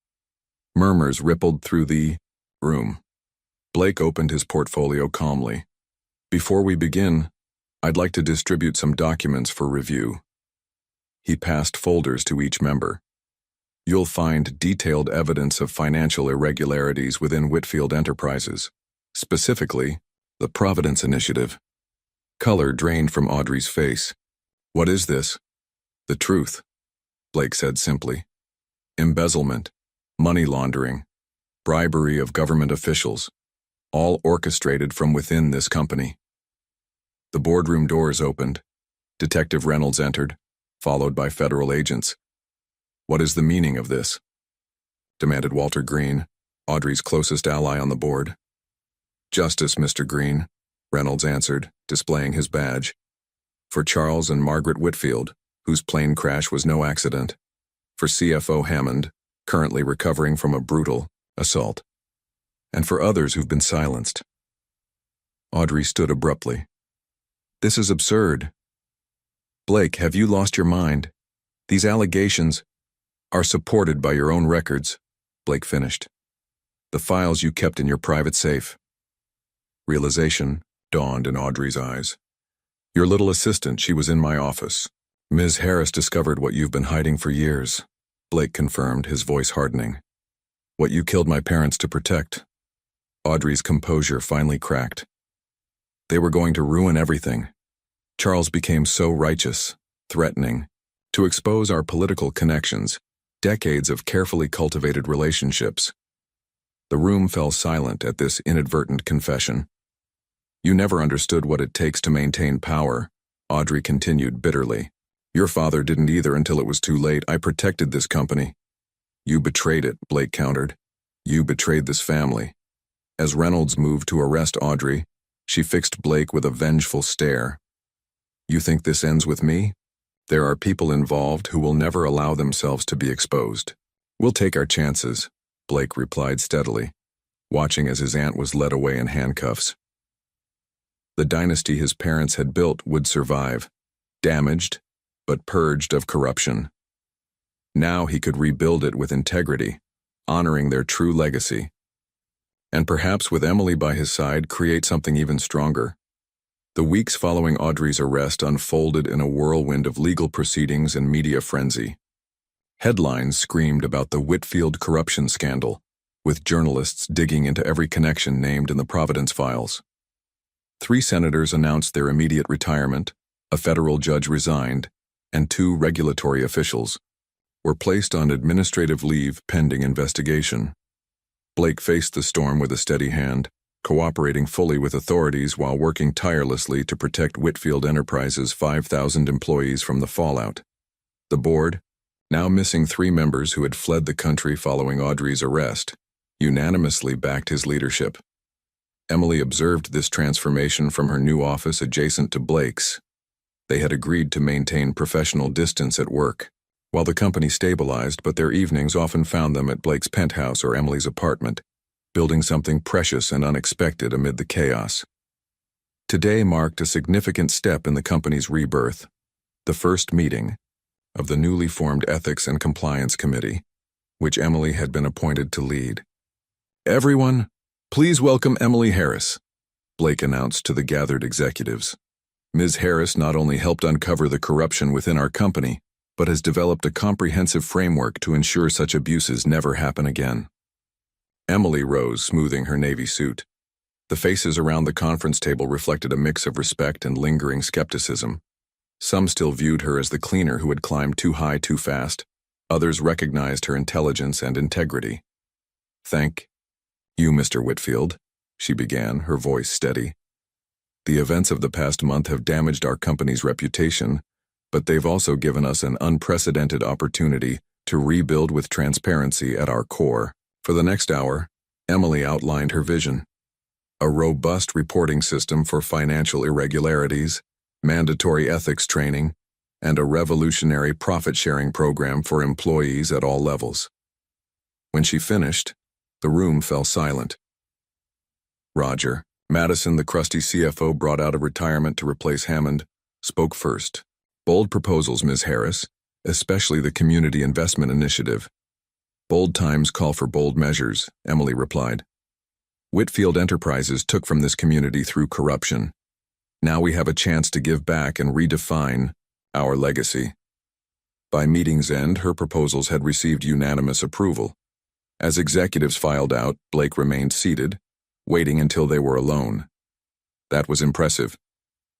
S1: Murmurs rippled through the room. Blake opened his portfolio calmly. "Before we begin, I'd like to distribute some documents for review." He passed folders to each member. "You'll find detailed evidence of financial irregularities within Whitfield Enterprises, specifically the Providence Initiative." Color drained from Audrey's face. "What is this?" "The truth," Blake said simply. "Embezzlement, money laundering, bribery of government officials, all orchestrated from within this company." The boardroom doors opened. Detective Reynolds entered, followed by federal agents. "What is the meaning of this?" demanded Walter Green, Audrey's closest ally on the board. "Justice, Mr. Green," Reynolds answered, displaying his badge. "For Charles and Margaret Whitfield, whose plane crash was no accident. For CFO Hammond, currently recovering from a brutal assault. And for others who've been silenced." Audrey stood abruptly. "This is absurd." "Blake, have you lost your mind? These allegations are supported by your own records," Blake finished. "The files you kept in your private safe." Realization dawned in Audrey's eyes. "Your little assistant, she was in my office. Ms. Harris discovered what you've been hiding for years," Blake confirmed, his voice hardening. "What you killed my parents to protect." Audrey's composure finally cracked. "They were going to ruin everything. Charles became so righteous, threatening, to expose our political connections, decades of carefully cultivated relationships." The room fell silent at this inadvertent confession. "You never understood what it takes to maintain power," Audrey continued bitterly. "Your father didn't either until it was too late. I protected this company." "You betrayed it," Blake countered. "You betrayed this family." As Reynolds moved to arrest Audrey, she fixed Blake with a vengeful stare. "You think this ends with me? There are people involved who will never allow themselves to be exposed." "We'll take our chances," Blake replied steadily, watching as his aunt was led away in handcuffs. The dynasty his parents had built would survive, damaged, but purged of corruption. Now he could rebuild it with integrity, honoring their true legacy. And perhaps with Emily by his side, create something even stronger. The weeks following Audrey's arrest unfolded in a whirlwind of legal proceedings and media frenzy. Headlines screamed about the Whitfield corruption scandal, with journalists digging into every connection named in the Providence files. 3 senators announced their immediate retirement, a federal judge resigned, and 2 regulatory officials were placed on administrative leave pending investigation. Blake faced the storm with a steady hand, cooperating fully with authorities while working tirelessly to protect Whitfield Enterprises' 5,000 employees from the fallout. The board, now missing 3 members who had fled the country following Audrey's arrest, unanimously backed his leadership. Emily observed this transformation from her new office adjacent to Blake's. They had agreed to maintain professional distance at work, while the company stabilized, but their evenings often found them at Blake's penthouse or Emily's apartment, building something precious and unexpected amid the chaos. Today marked a significant step in the company's rebirth. The first meeting, of the newly formed Ethics and Compliance Committee, which Emily had been appointed to lead. "Everyone, please welcome Emily Harris," Blake announced to the gathered executives. "Ms. Harris not only helped uncover the corruption within our company, but has developed a comprehensive framework to ensure such abuses never happen again." Emily rose, smoothing her navy suit. The faces around the conference table reflected a mix of respect and lingering skepticism. Some still viewed her as the cleaner who had climbed too high too fast. Others recognized her intelligence and integrity. "Thank you, Mr. Whitfield," she began, her voice steady. "The events of the past month have damaged our company's reputation, but they've also given us an unprecedented opportunity to rebuild with transparency at our core." For the next hour, Emily outlined her vision. A robust reporting system for financial irregularities, mandatory ethics training, and a revolutionary profit-sharing program for employees at all levels. When she finished, the room fell silent. Roger, Madison, the crusty CFO brought out of retirement to replace Hammond, spoke first. "Bold proposals, Ms. Harris, especially the Community Investment Initiative." "Bold times call for bold measures," Emily replied. "Whitfield Enterprises took from this community through corruption. Now we have a chance to give back and redefine our legacy." By meeting's end, her proposals had received unanimous approval. As executives filed out, Blake remained seated, waiting until they were alone. "That was impressive,"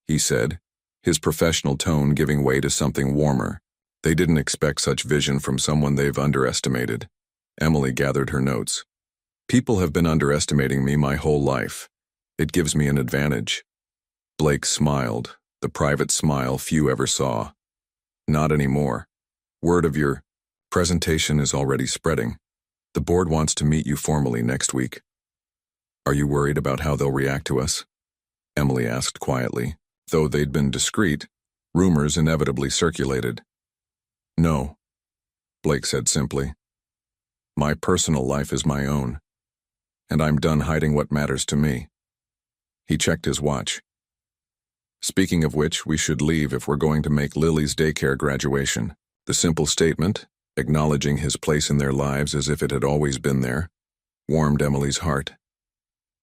S1: he said, his professional tone giving way to something warmer. "They didn't expect such vision from someone they've underestimated." Emily gathered her notes. "People have been underestimating me my whole life. It gives me an advantage." Blake smiled, the private smile few ever saw. "Not anymore. Word of your presentation is already spreading. The board wants to meet you formally next week." "Are you worried about how they'll react to us?" Emily asked quietly. Though they'd been discreet, rumors inevitably circulated. "No," Blake said simply. "My personal life is my own, and I'm done hiding what matters to me." He checked his watch. "Speaking of which, we should leave if we're going to make Lily's daycare graduation." The simple statement, acknowledging his place in their lives as if it had always been there, warmed Emily's heart.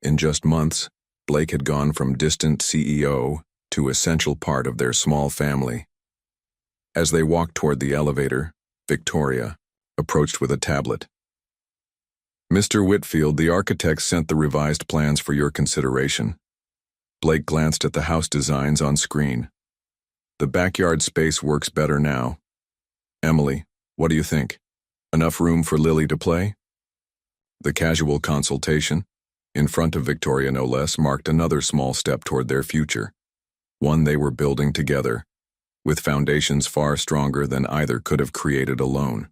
S1: In just months, Blake had gone from distant CEO to essential part of their small family. As they walked toward the elevator, Victoria approached with a tablet. "Mr. Whitfield, the architect sent the revised plans for your consideration." Blake glanced at the house designs on screen. "The backyard space works better now. Emily, what do you think? Enough room for Lily to play?" The casual consultation, in front of Victoria no less, marked another small step toward their future, one they were building together, with foundations far stronger than either could have created alone.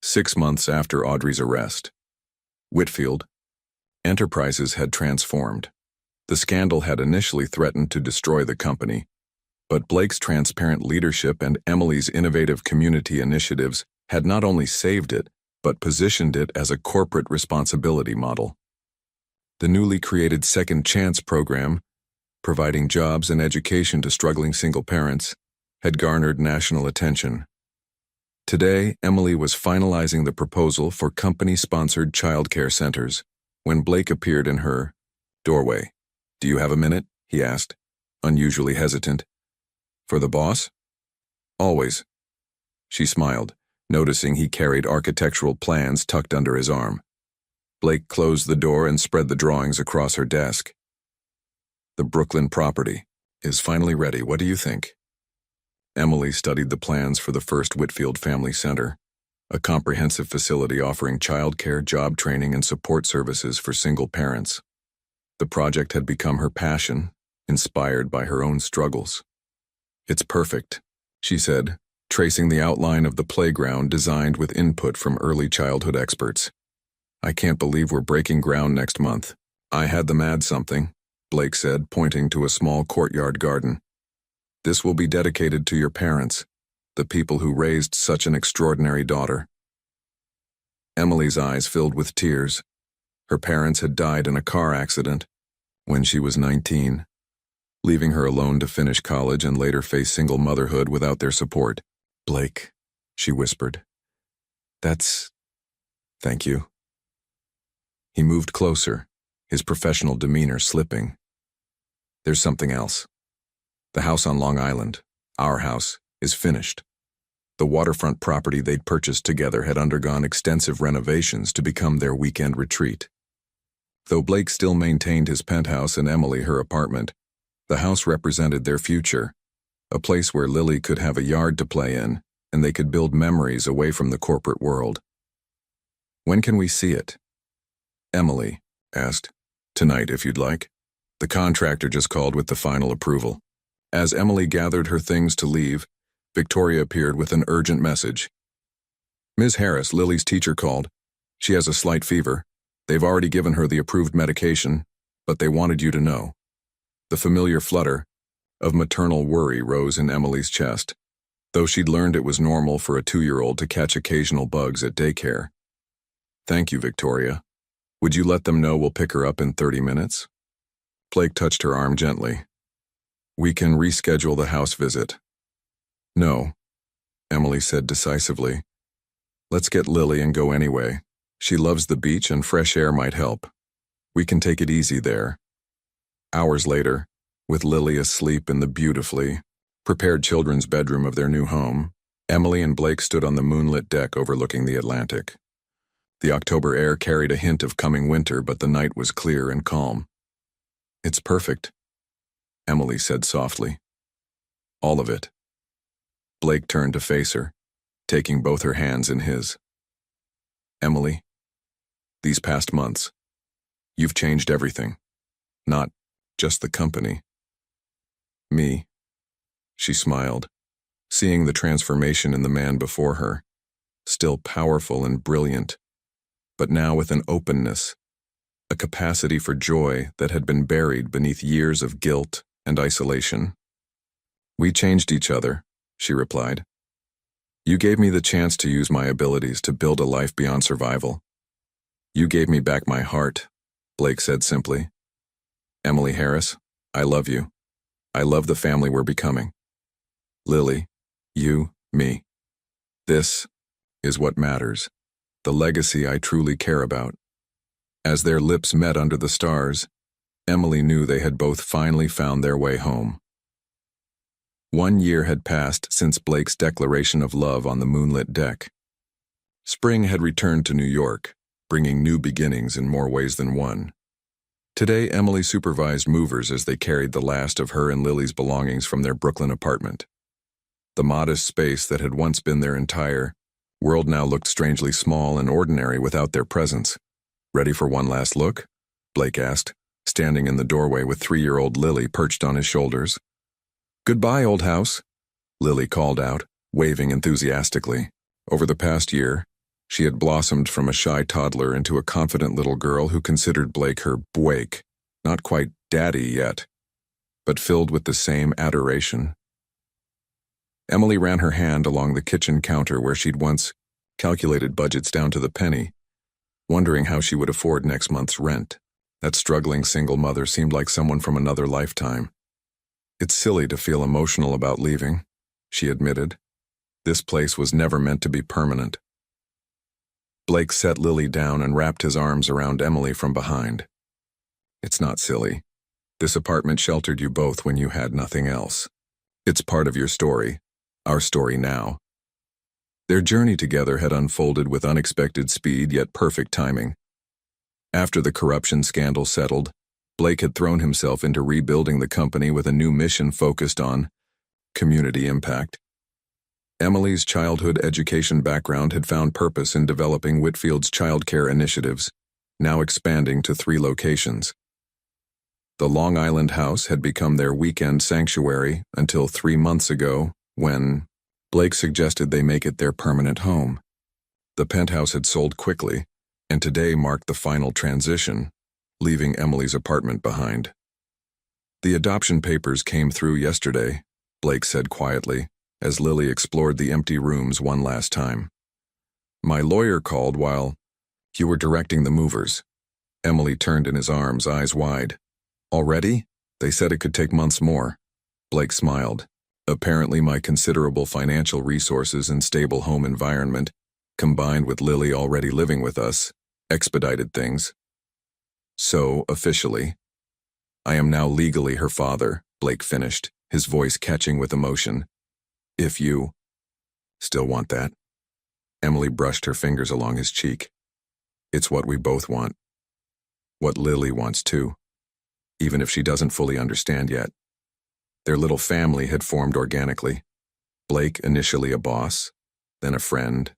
S1: 6 months after Audrey's arrest, Whitfield Enterprises had transformed. The scandal had initially threatened to destroy the company, but Blake's transparent leadership and Emily's innovative community initiatives had not only saved it, but positioned it as a corporate responsibility model. The newly created Second Chance program, providing jobs and education to struggling single parents, had garnered national attention. Today, Emily was finalizing the proposal for company-sponsored childcare centers when Blake appeared in her doorway. "Do you have a minute?" he asked, unusually hesitant. "For the boss?" "Always." She smiled, noticing he carried architectural plans tucked under his arm. Blake closed the door and spread the drawings across her desk. "The Brooklyn property is finally ready. What do you think?" Emily studied the plans for the first Whitfield Family Center, a comprehensive facility offering childcare, job training, and support services for single parents. The project had become her passion, inspired by her own struggles. "It's perfect," she said, tracing the outline of the playground designed with input from early childhood experts. "I can't believe we're breaking ground next month." "I had them add something," Blake said, pointing to a small courtyard garden. "This will be dedicated to your parents, the people who raised such an extraordinary daughter." Emily's eyes filled with tears. Her parents had died in a car accident when she was 19. leaving her alone to finish college and later face single motherhood without their support. "Blake," she whispered. Thank you." He moved closer, his professional demeanor slipping. "There's something else. The house on Long Island, our house, is finished." The waterfront property they'd purchased together had undergone extensive renovations to become their weekend retreat. Though Blake still maintained his penthouse and Emily her apartment, the house represented their future, a place where Lily could have a yard to play in and they could build memories away from the corporate world. "When can we see it?" Emily asked. "Tonight, if you'd like." The contractor just called with the final approval. As Emily gathered her things to leave, Victoria appeared with an urgent message. "Ms. Harris, Lily's teacher called. She has a slight fever. They've already given her the approved medication, but they wanted you to know." The familiar flutter of maternal worry rose in Emily's chest, though she'd learned it was normal for a 2-year-old to catch occasional bugs at daycare. "Thank you, Victoria. Would you let them know we'll pick her up in 30 minutes? Blake touched her arm gently. "We can reschedule the house visit." "No," Emily said decisively. "Let's get Lily and go anyway. She loves the beach and fresh air might help. We can take it easy there." Hours later, with Lily asleep in the beautifully prepared children's bedroom of their new home, Emily and Blake stood on the moonlit deck overlooking the Atlantic. The October air carried a hint of coming winter, but the night was clear and calm. "It's perfect," Emily said softly. "All of it." Blake turned to face her, taking both her hands in his. "Emily, these past months, you've changed everything. Not just the company. Me." She smiled, seeing the transformation in the man before her, still powerful and brilliant, but now with an openness, a capacity for joy that had been buried beneath years of guilt and isolation. "We changed each other," she replied. "You gave me the chance to use my abilities to build a life beyond survival. You gave me back my heart," Blake said simply. "Emily Harris, I love you. I love the family we're becoming. Lily, you, me. This is what matters, the legacy I truly care about." As their lips met under the stars, Emily knew they had both finally found their way home. 1 year had passed since Blake's declaration of love on the moonlit deck. Spring had returned to New York, bringing new beginnings in more ways than one. Today, Emily supervised movers as they carried the last of her and Lily's belongings from their Brooklyn apartment. The modest space that had once been their entire world now looked strangely small and ordinary without their presence. "Ready for one last look?" Blake asked, standing in the doorway with 3-year-old Lily perched on his shoulders. "Goodbye, old house," Lily called out, waving enthusiastically. Over the past year, she had blossomed from a shy toddler into a confident little girl who considered Blake her Blake, not quite daddy yet, but filled with the same adoration. Emily ran her hand along the kitchen counter where she'd once calculated budgets down to the penny, wondering how she would afford next month's rent. That struggling single mother seemed like someone from another lifetime. "It's silly to feel emotional about leaving," she admitted. "This place was never meant to be permanent." Blake set Lily down and wrapped his arms around Emily from behind. "It's not silly. This apartment sheltered you both when you had nothing else. It's part of your story, our story now." Their journey together had unfolded with unexpected speed yet perfect timing. After the corruption scandal settled, Blake had thrown himself into rebuilding the company with a new mission focused on community impact. Emily's childhood education background had found purpose in developing Whitfield's childcare initiatives, now expanding to 3 locations. The Long Island house had become their weekend sanctuary until 3 months ago, when Blake suggested they make it their permanent home. The penthouse had sold quickly, and today marked the final transition, leaving Emily's apartment behind. "The adoption papers came through yesterday," Blake said quietly, as Lily explored the empty rooms one last time. "My lawyer called while you were directing the movers." Emily turned in his arms, eyes wide. "Already? They said it could take months more. Blake smiled. Apparently my considerable financial resources and stable home environment, combined with Lily already living with us, expedited things. So, officially, I am now legally her father, Blake finished, his voice catching with emotion. If you still want that. Emily brushed her fingers along his cheek. It's what we both want. What Lily wants too, even if she doesn't fully understand yet. Their little family had formed organically. Blake initially a boss, then a friend,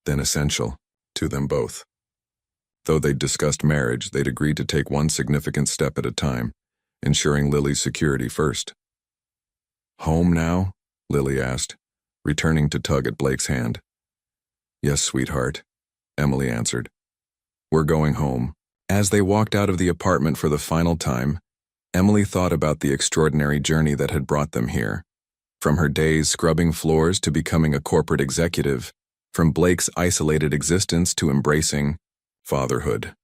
S1: then essential to them both. Though they'd discussed marriage, they'd agreed to take one significant step at a time, ensuring Lily's security first. Home now? Lily asked, returning to tug at Blake's hand. Yes, sweetheart, Emily answered. We're going home. As they walked out of the apartment for the final time, Emily thought about the extraordinary journey that had brought them here. From her days scrubbing floors to becoming a corporate executive, from Blake's isolated existence to embracing fatherhood.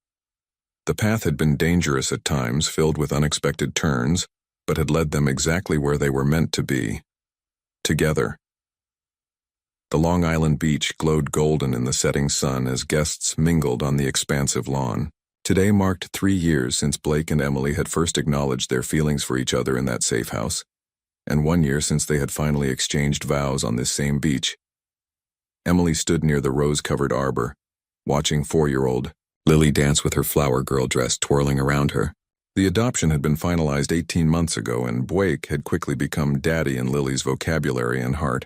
S1: The path had been dangerous at times, filled with unexpected turns, but had led them exactly where they were meant to be. Together. The Long Island beach glowed golden in the setting sun as guests mingled on the expansive lawn. Today marked 3 years since Blake and Emily had first acknowledged their feelings for each other in that safe house, and 1 year since they had finally exchanged vows on this same beach. Emily stood near the rose-covered arbor, watching 4-year-old Lily dance with her flower girl dress twirling around her. The adoption had been finalized 18 months ago, and Blake had quickly become daddy in Lily's vocabulary and heart.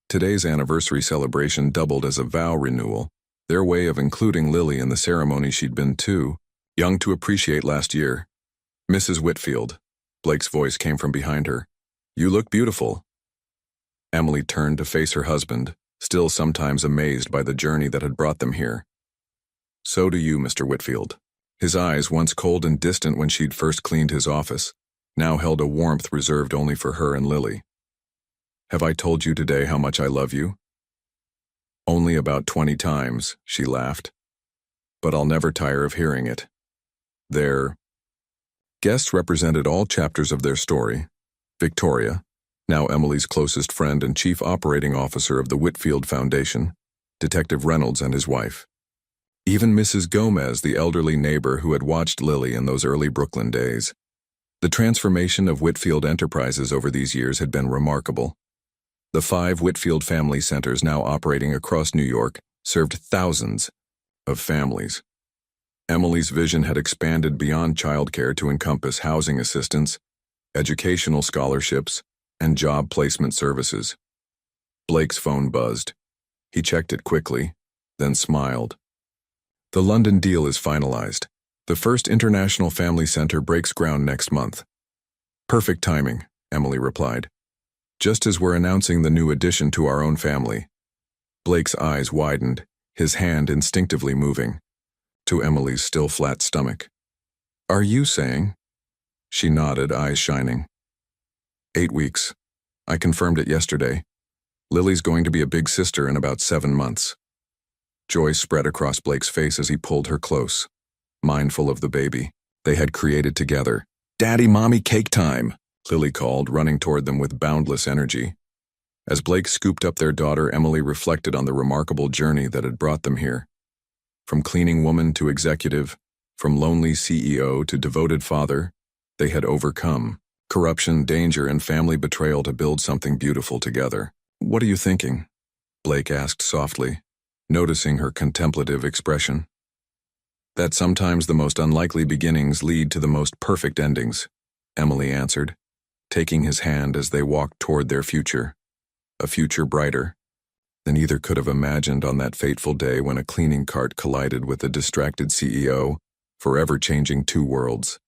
S1: Today's anniversary celebration doubled as a vow renewal, their way of including Lily in the ceremony she'd been too young to appreciate last year. Mrs. Whitfield, Blake's voice came from behind her. You look beautiful. Emily turned to face her husband, still sometimes amazed by the journey that had brought them here. So do you, Mr. Whitfield. His eyes, once cold and distant when she'd first cleaned his office, now held a warmth reserved only for her and Lily. Have I told you today how much I love you? Only about 20 times, she laughed. But I'll never tire of hearing it. Their guests represented all chapters of their story. Victoria, now Emily's closest friend and chief operating officer of the Whitfield Foundation, Detective Reynolds and his wife. Even Mrs. Gomez, the elderly neighbor who had watched Lily in those early Brooklyn days. The transformation of Whitfield Enterprises over these years had been remarkable. The 5 Whitfield family centers now operating across New York served thousands of families. Emily's vision had expanded beyond childcare to encompass housing assistance, educational scholarships, and job placement services. Blake's phone buzzed. He checked it quickly, then smiled. The London deal is finalized. The first International Family Center breaks ground next month. Perfect timing, Emily replied. Just as we're announcing the new addition to our own family. Blake's eyes widened, his hand instinctively moving to Emily's still flat stomach. Are you saying? She nodded, eyes shining. 8 weeks. I confirmed it yesterday. Lily's going to be a big sister in about 7 months. Joy spread across Blake's face as he pulled her close, mindful of the baby they had created together. Daddy, mommy, cake time, Lily called, running toward them with boundless energy. As Blake scooped up their daughter, Emily reflected on the remarkable journey that had brought them here. From cleaning woman to executive, from lonely CEO to devoted father, they had overcome corruption, danger, and family betrayal to build something beautiful together. What are you thinking? Blake asked softly, noticing her contemplative expression. That sometimes the most unlikely beginnings lead to the most perfect endings, Emily answered, taking his hand as they walked toward their future. A future brighter than either could have imagined on that fateful day when a cleaning cart collided with a distracted CEO, forever changing 2 worlds.